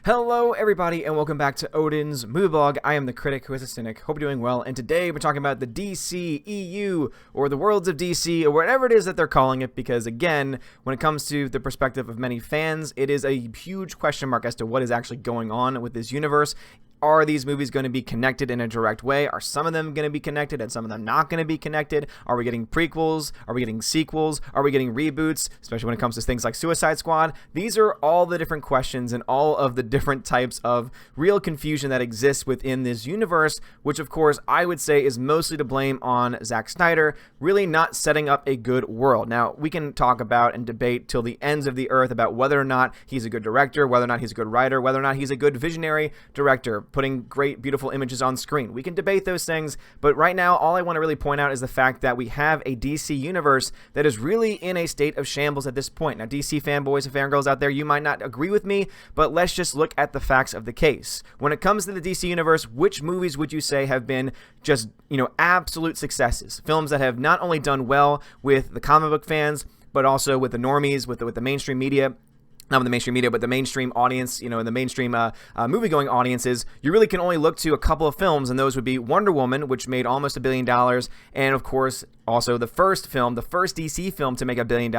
Hello everybody and welcome back to Odin's Movie Blog. I am the critic who is a cynic. Hope you're doing well, and today we're talking about the DCEU, or the Worlds of DC, or whatever it is that they're calling it, because again, when it comes to the perspective of many fans, it is a huge question mark as to what is actually going on with this universe. Are these movies going to be connected in a direct way? Are some of them going to be connected and some of them not going to be connected? Are we getting prequels? Are we getting sequels? Are we getting reboots? Especially when it comes to things like Suicide Squad. These are all the different questions and all of the different types of real confusion that exists within this universe, which of course I would say is mostly to blame on Zack Snyder, really not setting up a good world. Now, we can talk about and debate till the ends of the earth about whether or not he's a good director, whether or not he's a good writer, whether or not he's a good visionary director, putting great, beautiful images on screen. We can debate those things, but right now, all I want to really point out is the fact that we have a DC universe that is really in a state of shambles at this point. Now, DC fanboys and fangirls out there, you might not agree with me, but let's just look at the facts of the case. When it comes to the DC universe, which movies would you say have been just, absolute successes? Films that have not only done well with the comic book fans, but also with the normies, with the mainstream media. Not with the mainstream media, but the mainstream audience, and the mainstream movie-going audiences. You really can only look to a couple of films, and those would be Wonder Woman, which made almost $1 billion, and of course, also the first DC film to make $1 billion,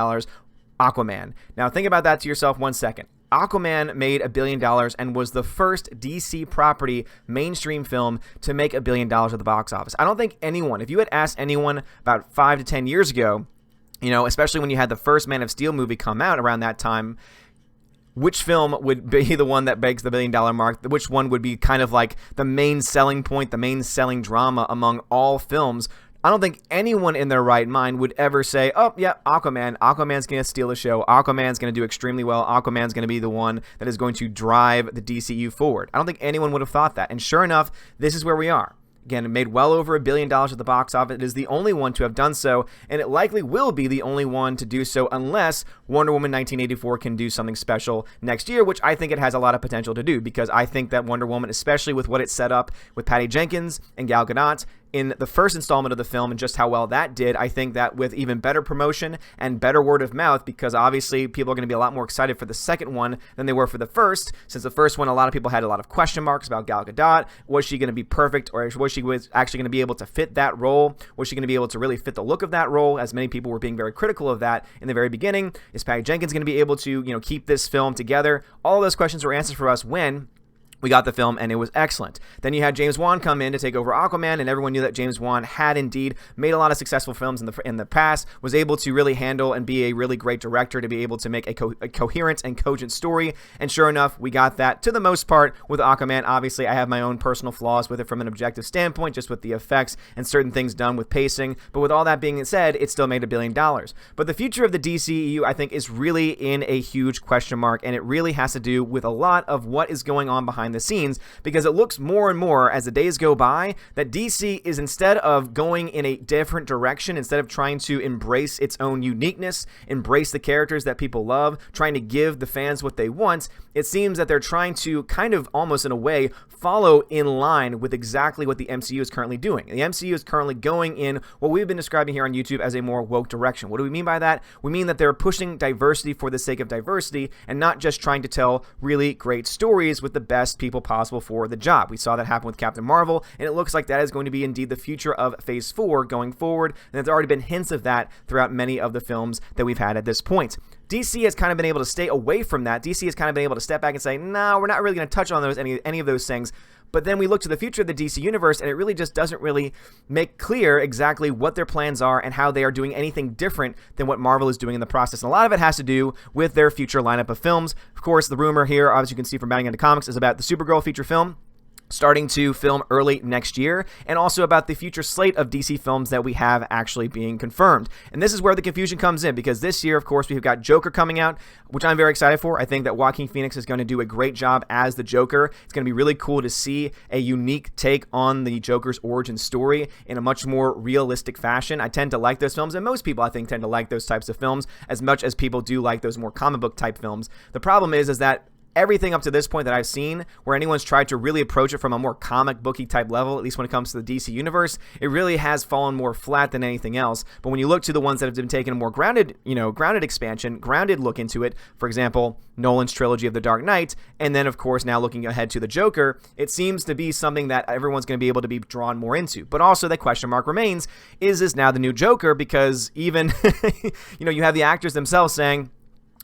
Aquaman. Now, think about that to yourself 1 second. Aquaman made $1 billion and was the first DC property mainstream film to make $1 billion at the box office. I don't think anyone, if you had asked anyone about 5 to 10 years ago, especially when you had the first Man of Steel movie come out around that time, which film would be the one that breaks the $1 billion mark? Which one would be kind of like the main selling point, the main selling drama among all films? I don't think anyone in their right mind would ever say, oh, yeah, Aquaman. Aquaman's going to steal the show. Aquaman's going to do extremely well. Aquaman's going to be the one that is going to drive the DCU forward. I don't think anyone would have thought that. And sure enough, this is where we are. Again, it made well over $1 billion at the box office. It is the only one to have done so, and it likely will be the only one to do so unless Wonder Woman 1984 can do something special next year, which I think it has a lot of potential to do, because I think that Wonder Woman, especially with what it set up with Patty Jenkins and Gal Gadot in the first installment of the film and just how well that did, I think that with even better promotion and better word of mouth, because obviously people are going to be a lot more excited for the second one than they were for the first, since the first one, a lot of people had a lot of question marks about Gal Gadot. Was she going to be perfect, or was she actually going to be able to fit that role? Was she going to be able to really fit the look of that role, as many people were being very critical of that in the very beginning? Is Patty Jenkins going to be able to, keep this film together? All of those questions were answered for us when we got the film, and it was excellent. Then you had James Wan come in to take over Aquaman, and everyone knew that James Wan had indeed made a lot of successful films in the past, was able to really handle and be a really great director to be able to make a coherent and cogent story, and sure enough, we got that to the most part with Aquaman. Obviously, I have my own personal flaws with it from an objective standpoint, just with the effects and certain things done with pacing, but with all that being said, it still made $1 billion. But the future of the DCEU, I think, is really in a huge question mark, and it really has to do with a lot of what is going on behind the scenes, because it looks more and more as the days go by that DC is, instead of going in a different direction, instead of trying to embrace its own uniqueness, embrace the characters that people love, trying to give the fans what they want, it seems that they're trying to kind of almost in a way follow in line with exactly what the MCU is currently doing. The MCU is currently going in what we've been describing here on YouTube as a more woke direction. What do we mean by that? We mean that they're pushing diversity for the sake of diversity and not just trying to tell really great stories with the best people possible for the job. We saw that happen with Captain Marvel, and it looks like that is going to be indeed the future of Phase 4 going forward, and there's already been hints of that throughout many of the films that we've had at this point. DC has kind of been able to stay away from that. DC has kind of been able to step back and say, no, we're not really going to touch on any of those things. But then we look to the future of the DC universe, and it really just doesn't really make clear exactly what their plans are and how they are doing anything different than what Marvel is doing in the process. And a lot of it has to do with their future lineup of films. Of course, the rumor here, obviously you can see from Batting into Comics, is about the Supergirl feature film starting to film early next year, and also about the future slate of DC films that we have actually being confirmed. And this is where the confusion comes in, because this year, of course, we've got Joker coming out, which I'm very excited for. I think that Joaquin Phoenix is going to do a great job as the Joker. It's going to be really cool to see a unique take on the Joker's origin story in a much more realistic fashion. I tend to like those films, and most people, I think, tend to like those types of films as much as people do like those more comic book type films. The problem is that everything up to this point that I've seen where anyone's tried to really approach it from a more comic booky type level, at least when it comes to the DC universe, it really has fallen more flat than anything else. But when you look to the ones that have been taking a more grounded expansion, grounded look into it, for example, Nolan's trilogy of The Dark Knight, and then of course now looking ahead to the Joker, it seems to be something that everyone's going to be able to be drawn more into. But also the question mark remains, is this now the new Joker? Because even, you have the actors themselves saying,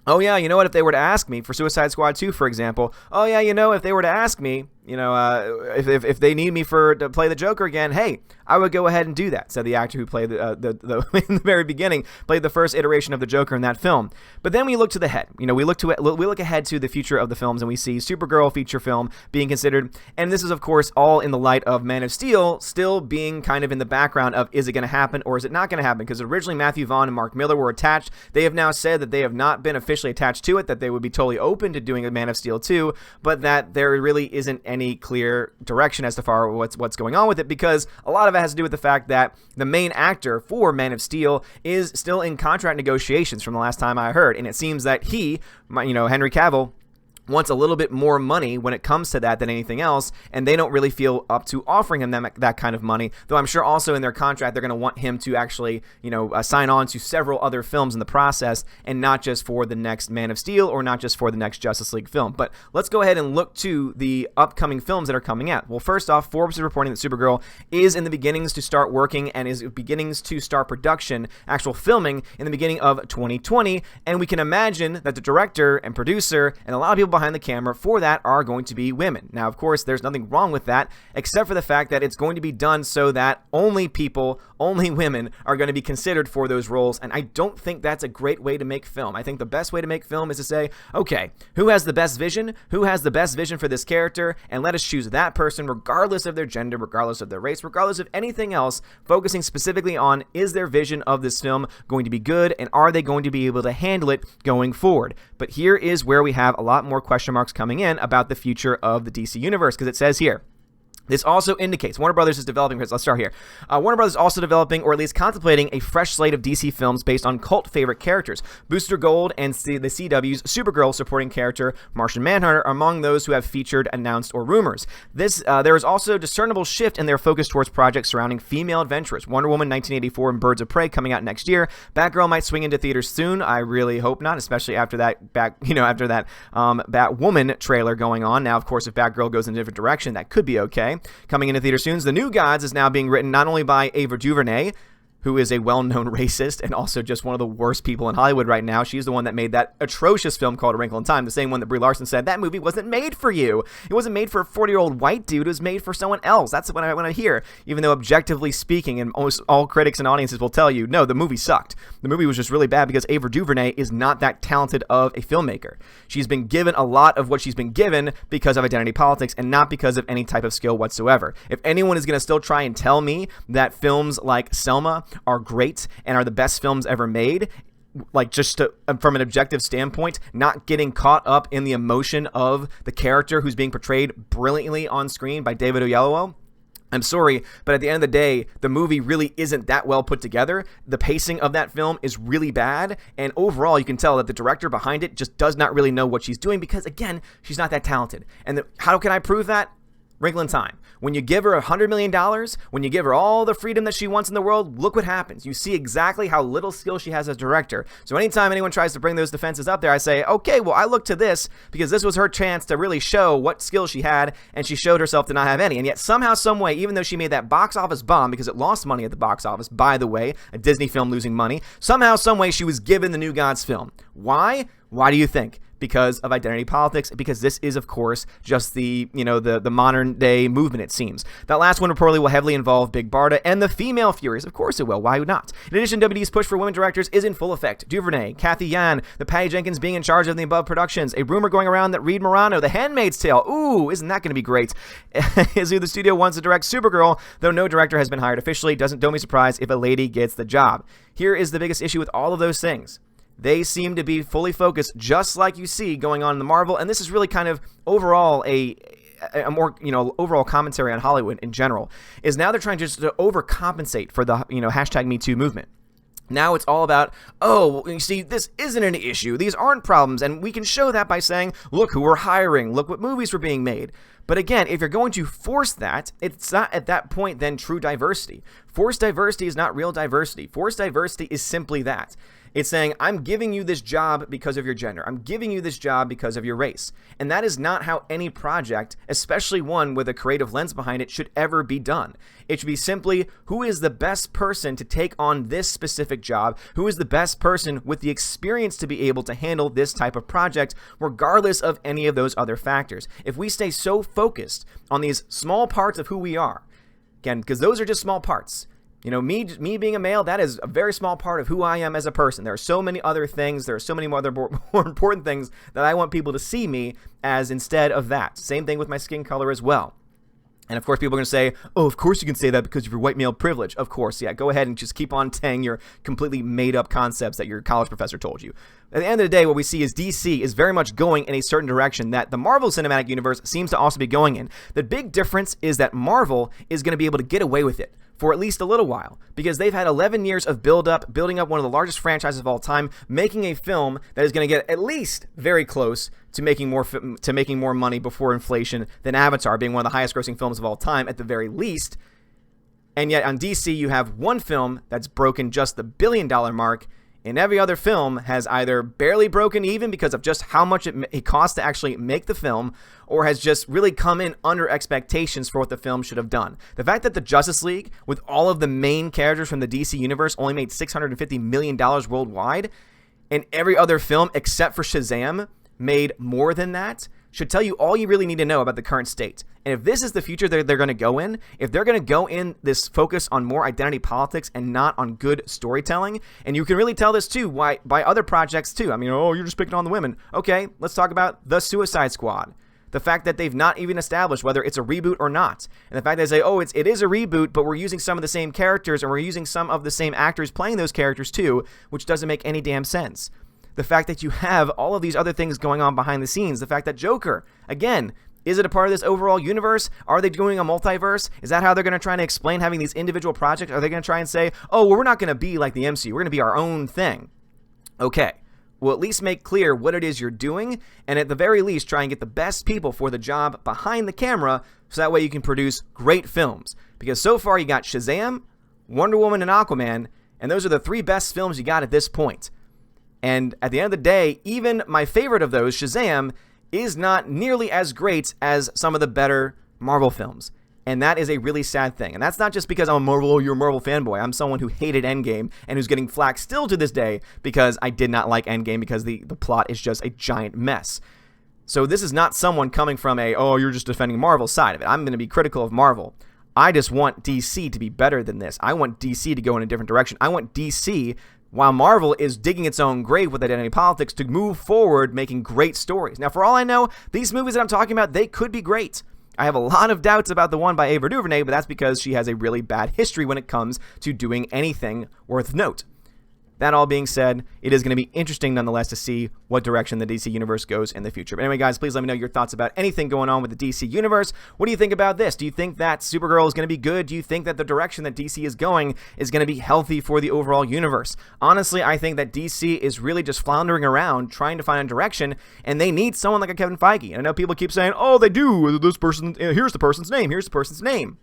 oh yeah, you know what, if they were to ask me for Suicide Squad 2, for example, oh yeah, if they were to ask me, if they need me to play the Joker again, hey, I would go ahead and do that, said the actor who played the in the very beginning, played the first iteration of the Joker in that film. But then we look to the head. We look ahead to the future of the films, and we see Supergirl feature film being considered, and this is of course all in the light of Man of Steel still being kind of in the background of, is it going to happen or is it not going to happen? Because originally Matthew Vaughn and Mark Miller were attached. They have now said that they have not been officially attached to it, that they would be totally open to doing a Man of Steel 2, but that there really isn't any clear direction as to far what's going on with it, because a lot of it has to do with the fact that the main actor for Man of Steel is still in contract negotiations from the last time I heard, and it seems that Henry Cavill wants a little bit more money when it comes to that than anything else, and they don't really feel up to offering him that kind of money, though I'm sure also in their contract they're going to want him to actually sign on to several other films in the process, and not just for the next Man of Steel or not just for the next Justice League film. But let's go ahead and look to the upcoming films that are coming out. Well, first off, Forbes is reporting that Supergirl is in the beginnings to start working and is beginnings to start production, actual filming, in the beginning of 2020, and we can imagine that the director and producer and a lot of people behind the camera for that are going to be women. Now, of course, there's nothing wrong with that, except for the fact that it's going to be done so that only women are going to be considered for those roles, and I don't think that's a great way to make film. I think the best way to make film is to say, okay, who has the best vision? Who has the best vision for this character? And let us choose that person, regardless of their gender, regardless of their race, regardless of anything else, focusing specifically on, is their vision of this film going to be good, and are they going to be able to handle it going forward? But here is where we have a lot more question marks coming in about the future of the DC Universe, because it says here, this also indicates Warner Brothers is developing, let's start here. Warner Brothers is also developing, or at least contemplating, a fresh slate of DC films based on cult favorite characters. Booster Gold and the CW's Supergirl supporting character Martian Manhunter are among those who have featured, announced, or rumors. There is also a discernible shift in their focus towards projects surrounding female adventurers. Wonder Woman 1984 and Birds of Prey coming out next year. Batgirl might swing into theaters soon. I really hope not, especially after that Batwoman trailer going on. Now, of course, if Batgirl goes in a different direction, that could be okay. Coming into theater soon, The New Gods is now being written not only by Ava DuVernay, who is a well-known racist and also just one of the worst people in Hollywood right now. She's the one that made that atrocious film called A Wrinkle in Time, the same one that Brie Larson said, that movie wasn't made for you. It wasn't made for a 40-year-old white dude. It was made for someone else. That's what I want to hear. Even though objectively speaking, and almost all critics and audiences will tell you, no, the movie sucked. The movie was just really bad because Ava DuVernay is not that talented of a filmmaker. She's been given a lot of what she's been given because of identity politics and not because of any type of skill whatsoever. If anyone is going to still try and tell me that films like Selma are great and are the best films ever made, like from an objective standpoint, not getting caught up in the emotion of the character who's being portrayed brilliantly on screen by David Oyelowo, I'm sorry, but at the end of the day, the movie really isn't that well put together. The pacing of that film is really bad, and overall, you can tell that the director behind it just does not really know what she's doing because, again, she's not that talented. And how can I prove that? Wrinkle in Time. When you give her $100 million, when you give her all the freedom that she wants in the world, look what happens. You see exactly how little skill she has as a director. So anytime anyone tries to bring those defenses up there, I say, okay, well, I look to this because this was her chance to really show what skill she had, and she showed herself to not have any. And yet somehow, some way, even though she made that box office bomb, because it lost money at the box office, by the way, a Disney film losing money, somehow, some way, she was given the New Gods film. Why? Why do you think? Because of identity politics, because this is, of course, just the modern day movement, it seems. That last one reportedly will heavily involve Big Barda and the female Furies. Of course it will. Why not? In addition, WD's push for women directors is in full effect. DuVernay, Kathy Yan, the Patty Jenkins being in charge of the above productions. A rumor going around that Reed Morano, The Handmaid's Tale, ooh, isn't that going to be great? Is who the studio wants to direct Supergirl, though no director has been hired officially. Don't be surprised if a lady gets the job. Here is the biggest issue with all of those things. They seem to be fully focused, just like you see going on in the Marvel, and this is really kind of overall a more overall commentary on Hollywood in general. Is now they're trying just to overcompensate for the hashtag Me Too movement. Now it's all about, oh, well, you see, this isn't an issue. These aren't problems. And we can show that by saying, look who we're hiring. Look what movies were being made. But again, if you're going to force that, it's not at that point then true diversity. Forced diversity is not real diversity. Forced diversity is simply that. It's saying, I'm giving you this job because of your gender. I'm giving you this job because of your race. And that is not how any project, especially one with a creative lens behind it, should ever be done. It should be simply, who is the best person to take on this specific job? Who is the best person with the experience to be able to handle this type of project, regardless of any of those other factors? If we stay so focused on these small parts of who we are, again, because those are just small parts. You know, me being a male, that is a very small part of who I am as a person. There are so many other things. There are so many more important things that I want people to see me as instead of that. Same thing with my skin color as well. And of course, people are going to say, oh, of course you can say that because of your white male privilege. Of course, yeah, go ahead and just keep on saying your completely made up concepts that your college professor told you. At the end of the day, what we see is DC is very much going in a certain direction that the Marvel Cinematic Universe seems to also be going in. The big difference is that Marvel is going to be able to get away with it for at least a little while, because they've had 11 years of building up one of the largest franchises of all time, making a film that is going to get at least very close to making more money before inflation than Avatar, being one of the highest grossing films of all time at the very least. And yet on DC, you have one film that's broken just the $1 billion mark, and every other film has either barely broken even because of just how much it costs to actually make the film, or has just really come in under expectations for what the film should have done. The fact that the Justice League, with all of the main characters from the DC universe, only made $650 million worldwide, and every other film except for Shazam made more than that, should tell you all you really need to know about the current state. And if this is the future they're going to go in, if they're going to go in this focus on more identity politics and not on good storytelling, and you can really tell this too by other projects too. I mean, oh, you're just picking on the women. Okay, let's talk about The Suicide Squad. The fact that they've not even established whether it's a reboot or not. And the fact that they say, oh, it is a reboot, but we're using some of the same characters and we're using some of the same actors playing those characters too, which doesn't make any damn sense. The fact that you have all of these other things going on behind the scenes. The fact that Joker, again, is it a part of this overall universe? Are they doing a multiverse? Is that how they're going to try and explain having these individual projects? Are they going to try and say, oh, well, we're not going to be like the MCU. We're going to be our own thing. Okay. Well, at least make clear what it is you're doing, and at the very least, try and get the best people for the job behind the camera, so that way you can produce great films. Because so far, you got Shazam, Wonder Woman, and Aquaman, and those are the 3 best films you got at this point. And at the end of the day, even my favorite of those, Shazam, is not nearly as great as some of the better Marvel films. And that is a really sad thing. And that's not just because I'm you're a Marvel fanboy. I'm someone who hated Endgame and who's getting flack still to this day because I did not like Endgame because the plot is just a giant mess. So this is not someone coming from oh, you're just defending Marvel side of it. I'm going to be critical of Marvel. I just want DC to be better than this. I want DC to go in a different direction. I want DC, while Marvel is digging its own grave with identity politics, to move forward making great stories. Now, for all I know, these movies that I'm talking about, they could be great. I have a lot of doubts about the one by Ava DuVernay, but that's because she has a really bad history when it comes to doing anything worth note. That all being said, it is going to be interesting nonetheless to see what direction the DC Universe goes in the future. But anyway, guys, please let me know your thoughts about anything going on with the DC Universe. What do you think about this? Do you think that Supergirl is going to be good? Do you think that the direction that DC is going is going to be healthy for the overall universe? Honestly, I think that DC is really just floundering around trying to find a direction, and they need someone like a Kevin Feige. And I know people keep saying, oh, they do. This person, here's the person's name. Here's the person's name.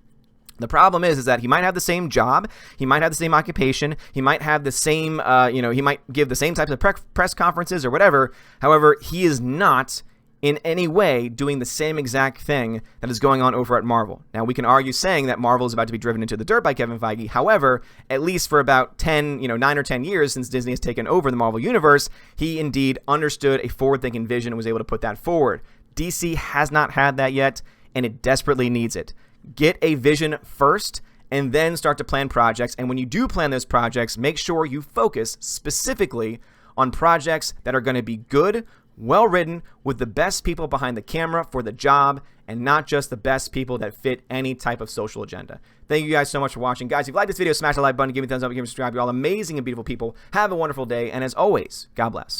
The problem is that he might have the same job, he might have the same occupation, he might have the same, he might give the same types of press conferences or whatever. However, he is not in any way doing the same exact thing that is going on over at Marvel. Now, we can argue saying that Marvel is about to be driven into the dirt by Kevin Feige. However, at least for about 9 or 10 years since Disney has taken over the Marvel Universe, he indeed understood a forward-thinking vision and was able to put that forward. DC has not had that yet, and it desperately needs it. Get a vision first, and then start to plan projects. And when you do plan those projects, make sure you focus specifically on projects that are going to be good, well-written, with the best people behind the camera for the job, and not just the best people that fit any type of social agenda. Thank you guys so much for watching. Guys, if you liked this video, smash the like button, give me a thumbs up, give me a subscribe. You're all amazing and beautiful people. Have a wonderful day, and as always, God bless.